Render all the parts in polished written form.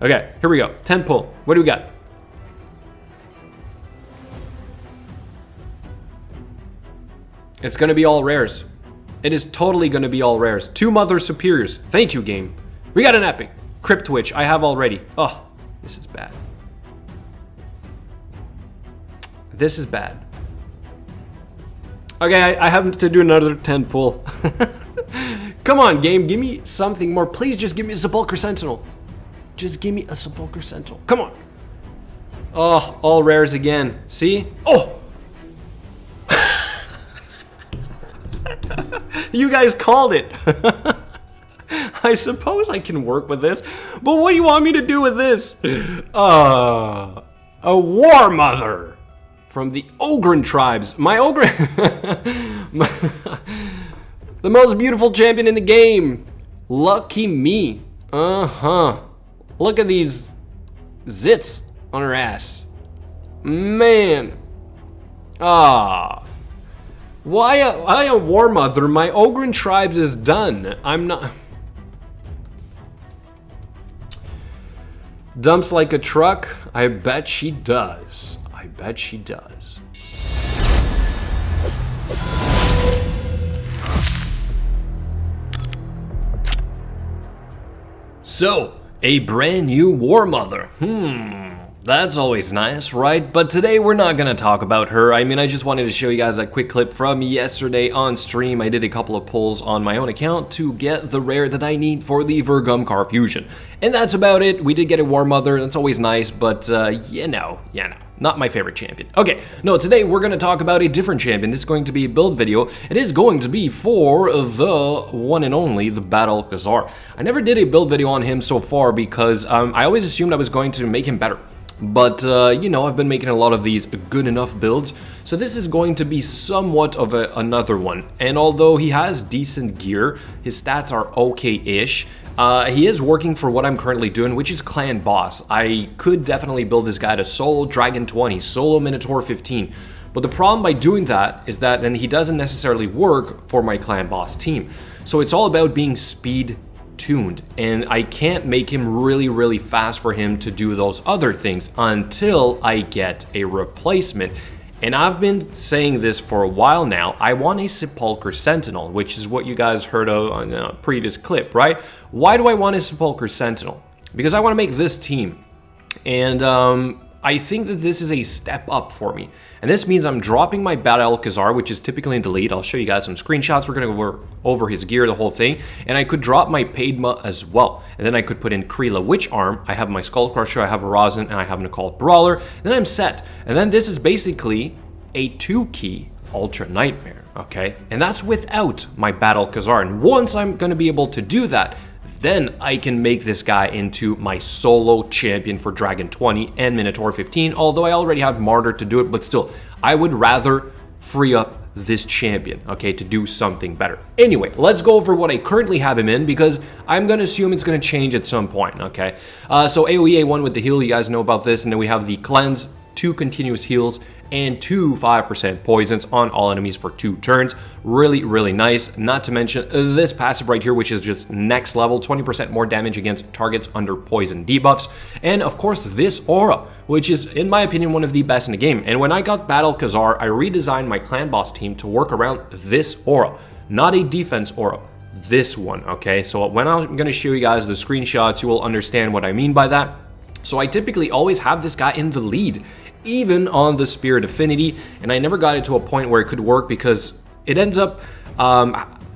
Okay, here we go. 10 pull. What do we got? It's going to be all rares. It is totally going to be all rares. 2 Mother Superiors. Thank you, game. We got an epic. Crypt Witch. I have already. Oh, this is bad. This is bad. Okay, I have to do another 10 pull. Come on, game. Give me something more. Please just give me a Sepulchre Sentinel. Just give me a Sepulchre Sentinel. Come on. Oh, all rares again. See? Oh! You guys called it. I suppose I can work with this, but what do you want me to do with this? A War Mother from the Ogren tribes. My Ogren... The most beautiful champion in the game. Lucky me. Uh-huh. Look at these zits on her ass. Man. Ah. Why a War Mother? My Ogren tribes is done. I'm not... Dumps like a truck? I bet she does. I bet she does. So, a brand new War Mother. That's always nice, right? But today we're not gonna talk about her. I mean, I just wanted to show you guys a quick clip from yesterday on stream. I did a couple of pulls on my own account to get the rare that I need for the Vergumcar fusion. And that's about it. We did get a War Mother, that's always nice, but you know, not my favorite champion. Okay, no, today we're gonna talk about a different champion. This is going to be a build video. It is going to be for the one and only, the Bad-El-Kazar. I never did a build video on him so far because I always assumed I was going to make him better. But, you know, I've been making a lot of these good enough builds, so this is going to be somewhat of another one. And although he has decent gear, his stats are okay-ish, he is working for what I'm currently doing, which is Clan Boss. I could definitely build this guy to solo Dragon 20, solo Minotaur 15. But the problem by doing that is that then he doesn't necessarily work for my Clan Boss team. So it's all about being speed tuned, and I can't make him really fast for him to do those other things until I get a replacement. And I've been saying this for a while now. I want a Sepulchre Sentinel, which is what you guys heard of on a previous clip, right? Why do I want a Sepulchre Sentinel? Because I want to make this team, and I think that this is a step up for me. And this means I'm dropping my Bad-El-Kazar, which is typically in the lead. I'll show you guys some screenshots. We're going to go over his gear, the whole thing. And I could drop my Padma as well. And then I could put in Krila Witch Arm. I have my Skull Crusher, I have a Rosin, and I have an Occult Brawler. Then I'm set. And then this is basically a 2-key Ultra Nightmare, okay? And that's without my Bad-El-Kazar. And once I'm going to be able to do that, then I can make this guy into my solo champion for Dragon 20 and Minotaur 15, although I already have Martyr to do it, but still, I would rather free up this champion, okay, to do something better. Anyway, let's go over what I currently have him in, because I'm going to assume it's going to change at some point, okay? So AoE A1 with the heal, you guys know about this, and then we have the cleanse, 2 continuous heals, and 2 5% poisons on all enemies for 2 turns. Really nice. Not to mention this passive right here, which is just next level, 20% more damage against targets under poison debuffs. And of course this aura, which is in my opinion one of the best in the game. And when I got Bad-El-Kazar, I redesigned my clan boss team to work around this aura, not a defense aura, this one, okay? So when I'm going to show you guys the screenshots, you will understand what I mean by that. So I typically always have this guy in the lead, even on the Spirit Affinity, and I never got it to a point where it could work because it ends up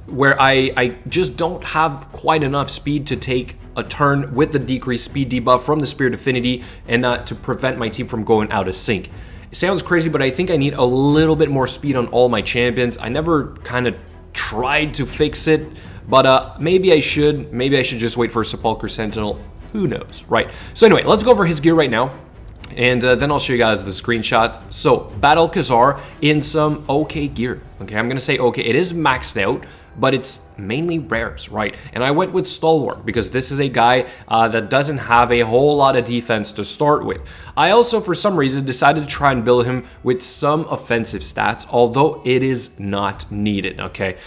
where I just don't have quite enough speed to take a turn with the decreased speed debuff from the Spirit Affinity and to prevent my team from going out of sync. It sounds crazy, but I think I need a little bit more speed on all my champions. I never kind of tried to fix it, but maybe I should just wait for a Sepulchre Sentinel. Who knows, right? So anyway, let's go over his gear right now, and then I'll show you guys the screenshots. So Bad-El-Kazar in some okay gear. Okay, I'm gonna say okay, it is maxed out, but it's mainly rares, right? And I went with Stalwart because this is a guy that doesn't have a whole lot of defense to start with. I also, for some reason, decided to try and build him with some offensive stats, although it is not needed, okay?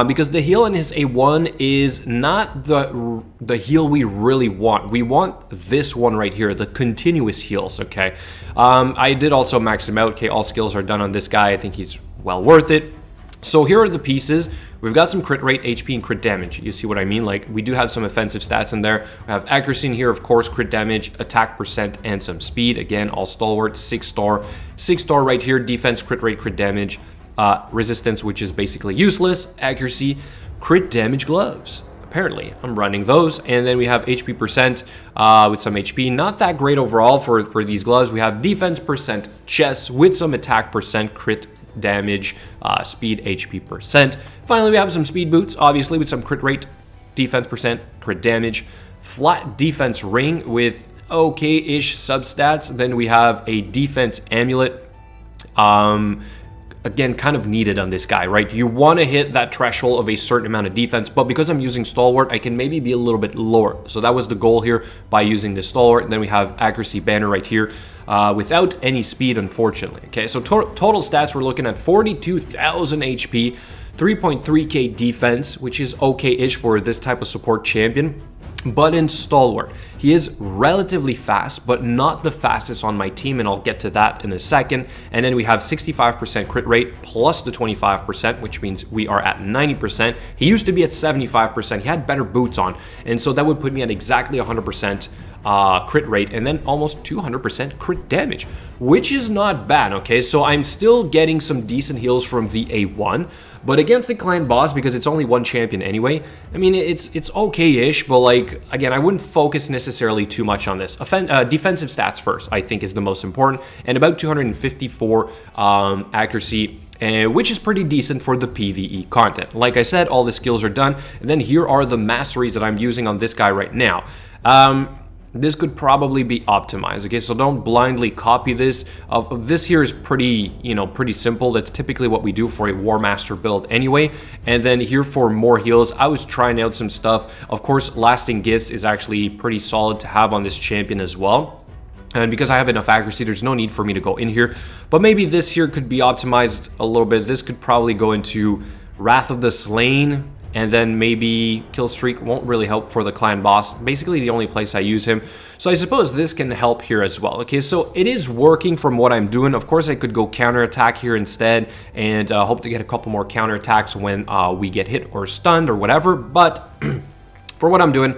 Because the heal in his A1 is not the heal we really want. We want this one right here, the continuous heals, okay? I did also max him out. Okay, all skills are done on this guy. I think he's well worth it. So here are the pieces. We've got some crit rate, HP, and crit damage. You see what I mean? Like, we do have some offensive stats in there. We have accuracy in here, of course, crit damage, attack percent, and some speed. Again, all stalwart, 6-star. 6-star right here, defense, crit rate, crit damage, resistance, which is basically useless, accuracy, crit damage gloves. Apparently, I'm running those. And then we have HP percent with some HP. Not that great overall for these gloves. We have defense percent chest with some attack percent, crit damage, speed, HP percent. Finally, we have some speed boots, obviously, with some crit rate, defense percent, crit damage, flat defense ring with okay-ish substats. Then we have a defense amulet. Again, kind of needed on this guy, right? You want to hit that threshold of a certain amount of defense, but because I'm using Stalwart, I can maybe be a little bit lower. So that was the goal here by using this Stalwart. And then we have accuracy banner right here without any speed, unfortunately. Okay, so total stats, we're looking at 42,000 HP, 3.3k defense, which is okay-ish for this type of support champion. But in Stalwart, he is relatively fast, but not the fastest on my team, and I'll get to that in a second. And then we have 65% crit rate plus the 25%, which means we are at 90%. He used to be at 75%. He had better boots on, and so that would put me at exactly 100% crit rate, and then almost 200% crit damage, which is not bad, okay? So I'm still getting some decent heals from the A1, but against the clan boss, because it's only one champion anyway, I mean, it's okay-ish, but like, again, I wouldn't focus necessarily too much on this. Defensive stats first, I think, is the most important, and about 254 accuracy, which is pretty decent for the PvE content. Like I said, all the skills are done, and then here are the masteries that I'm using on this guy right now. This could probably be optimized, okay? So don't blindly copy this. This here is pretty, pretty simple. That's typically what we do for a War Master build anyway. And then here for more heals, I was trying out some stuff. Of course, lasting gifts is actually pretty solid to have on this champion as well. And because I have enough accuracy, there's no need for me to go in here. But maybe this here could be optimized a little bit. This could probably go into Wrath of the Slain. And then maybe kill streak won't really help for the clan boss. Basically the only place I use him. So I suppose this can help here as well. Okay, so it is working from what I'm doing. Of course, I could go counterattack here instead and hope to get a couple more counterattacks when we get hit or stunned or whatever. But for what I'm doing,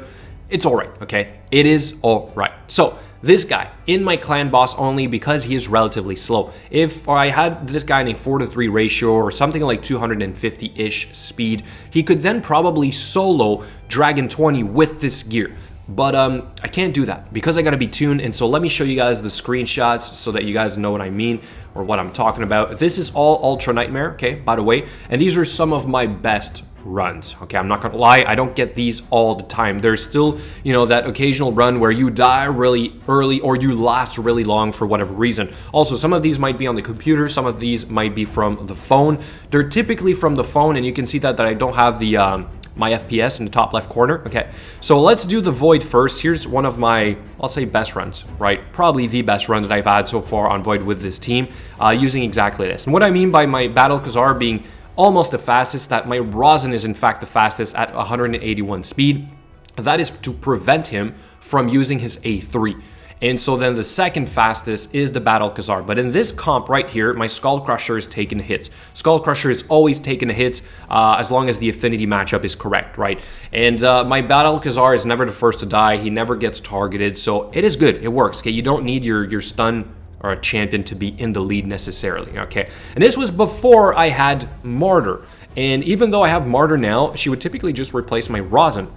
it's all right, okay? It is all right. So this guy in my clan boss only because he is relatively slow. If I had this guy in a 4:3 ratio or something like 250-ish speed, he could then probably solo Dragon 20 with this gear. But I can't do that because I gotta be tuned. And so let me show you guys the screenshots so that you guys know what I mean or what I'm talking about. This is all Ultra Nightmare, okay, by the way. And these are some of my best runs, okay? I'm not gonna lie, I don't get these all the time. There's still, that occasional run where you die really early or you last really long for whatever reason. Also, some of these might be on the computer, some of these might be from the phone. They're typically from the phone, and you can see that I don't have the my FPS in the top left corner. Okay, so let's do the Void first. Here's one of my, I'll say, best runs, right? Probably the best run that I've had so far on Void with this team, using exactly this. And what I mean by my Bad-El-Kazar being almost the fastest, that my Rosin is in fact the fastest at 181 speed. That is to prevent him from using his A3. And so then the second fastest is the Bad-El-Kazar. But in this comp right here, my Skull Crusher is taking hits. Skull Crusher is always taking hits as long as the Affinity matchup is correct, right? And my Bad-El-Kazar is never the first to die. He never gets targeted. So it is good. It works, okay? You don't need your stun or a champion to be in the lead necessarily, okay? And this was before I had Martyr. And even though I have Martyr now, she would typically just replace my Rosin.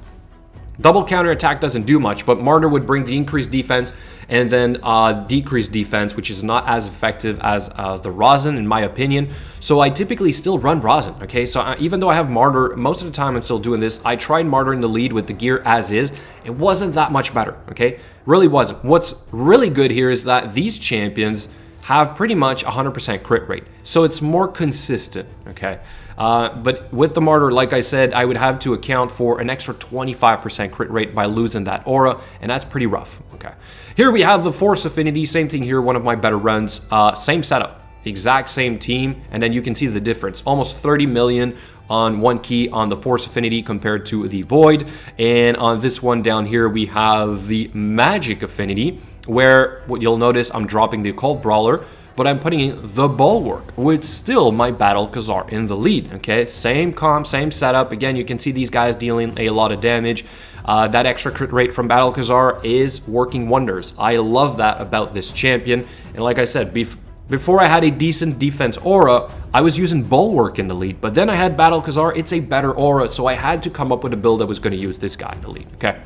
Double counter attack doesn't do much, but Martyr would bring the increased defense and then decreased defense, which is not as effective as the Rosin, in my opinion. So I typically still run Rosin, okay? So even though I have Martyr, most of the time I'm still doing this. I tried Martyr in the lead with the gear as is. It wasn't that much better, okay? Really wasn't. What's really good here is that these champions, have pretty much 100% crit rate. So it's more consistent, okay? But with the Martyr, like I said, I would have to account for an extra 25% crit rate by losing that aura, and that's pretty rough, okay? Here we have the Force Affinity, same thing here, one of my better runs, same setup, exact same team, and then you can see the difference, almost 30 million on one key on the Force Affinity compared to the Void, and on this one down here, we have the Magic Affinity, where what you'll notice, I'm dropping the Occult Brawler, but I'm putting in the Bulwark, with still my Bad-El-Kazar in the lead, okay? Same comp, same setup. Again, you can see these guys dealing a lot of damage. That extra crit rate from Bad-El-Kazar is working wonders. I love that about this champion. And like I said, before I had a decent defense aura, I was using Bulwark in the lead. But then I had Bad-El-Kazar. It's a better aura, so I had to come up with a build that was going to use this guy in the lead, okay?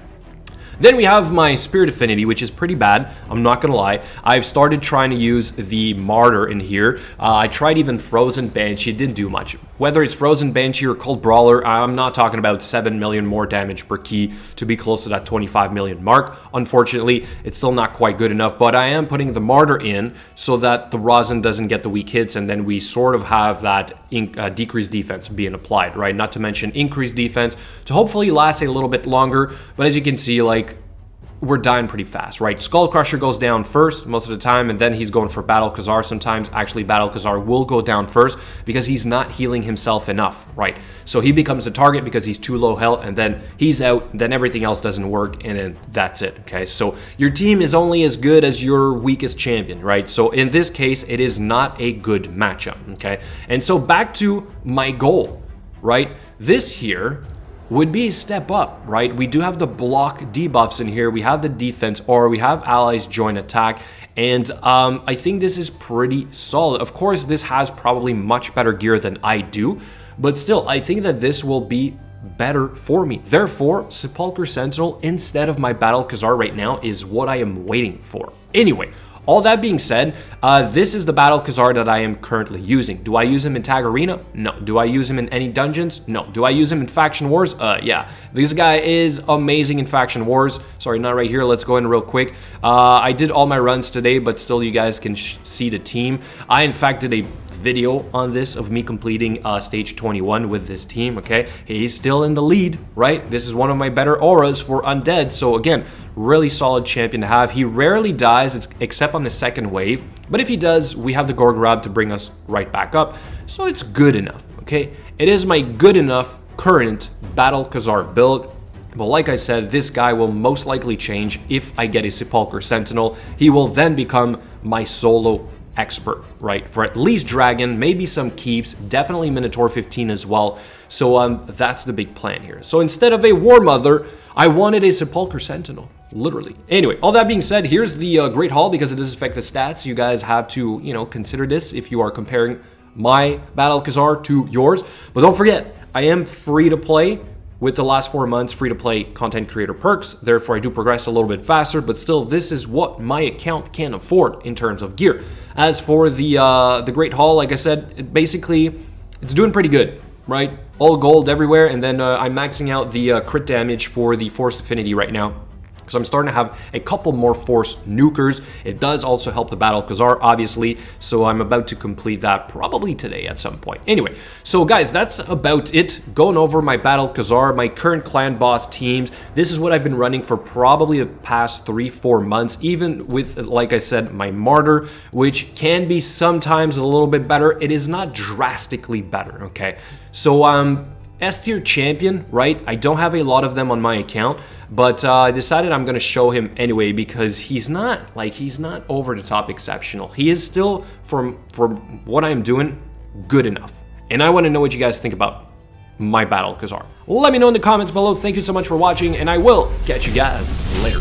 Then we have my Spirit Affinity, which is pretty bad, I'm not gonna lie. I've started trying to use the Martyr in here. I tried even Frozen Banshee, it didn't do much. Whether it's Frozen Banshee or Cold Brawler, I'm not talking about 7 million more damage per key to be close to that 25 million mark. Unfortunately, it's still not quite good enough, but I am putting the Martyr in so that the Rosin doesn't get the weak hits, and then we sort of have that decreased defense being applied, right? Not to mention increased defense to hopefully last a little bit longer, but as you can see, like, we're dying pretty fast, right? Skull Crusher goes down first most of the time, and then he's going for Bad-El-Kazar sometimes. Actually, Bad-El-Kazar will go down first because he's not healing himself enough, right? So he becomes the target because he's too low health, and then he's out, then everything else doesn't work, and then that's it, okay? So your team is only as good as your weakest champion, right? So in this case, it is not a good matchup, okay? And so back to my goal, right? This here would be a step up, right? We do have the block debuffs in here. We have the defense, or we have allies join attack. And I think this is pretty solid. Of course, this has probably much better gear than I do, but still, I think that this will be better for me. Therefore, Sepulchre Sentinel instead of my Bad-El-Kazar right now is what I am waiting for. Anyway, all that being said, this is the Bad-El-Kazar that I am currently using. Do I use him in Tag Arena? No. Do I use him in any dungeons? No. Do I use him in Faction Wars? Yeah. This guy is amazing in Faction Wars. Sorry, not right here. Let's go in real quick. I did all my runs today, but still you guys can see the team. I, in fact, did a video on this of me completing stage 21 with this team, okay? He's still in the lead, right? This is one of my better auras for Undead, so again, really solid champion to have. He rarely dies except on the second wave, but if he does, we have the Gorgrab to bring us right back up, so it's good enough, okay? It is my good enough current Bad-El-Kazar build. But like I said, this guy will most likely change if I get a Sepulchre Sentinel. He will then become my solo expert, right? For at least Dragon, maybe some keeps, definitely Minotaur 15 as well. So that's the big plan here. So instead of a War Mother, I wanted a Sepulchre Sentinel, literally. Anyway, all that being said, here's the Great Hall because it does affect the stats. You guys have to, you know, consider this if you are comparing my Bad-El-Kazar to yours. But don't forget, I am free to play. With the last 4 months, free-to-play content creator perks, therefore I do progress a little bit faster, but still, this is what my account can afford in terms of gear. As for the Great Hall, like I said, it's doing pretty good, right? All gold everywhere, and then I'm maxing out the crit damage for the Force Affinity right now. because I'm starting to have a couple more Force nukers. It does also help the Bad-El-Kazar, obviously, so I'm about to complete that probably today at some point. Anyway, so guys, that's about it. Going over my Bad-El-Kazar, my current clan boss teams. This is what I've been running for probably the past 3-4 months, even with, like I said, my Martyr, which can be sometimes a little bit better. It is not drastically better, okay? So, S-tier champion, right? I don't have a lot of them on my account, but I decided I'm gonna show him anyway because he's not over the top exceptional. He is still, from what I'm doing, good enough. And I want to know what you guys think about my Bad-El-Kazar. Let me know in the comments below. Thank you so much for watching, and I will catch you guys later.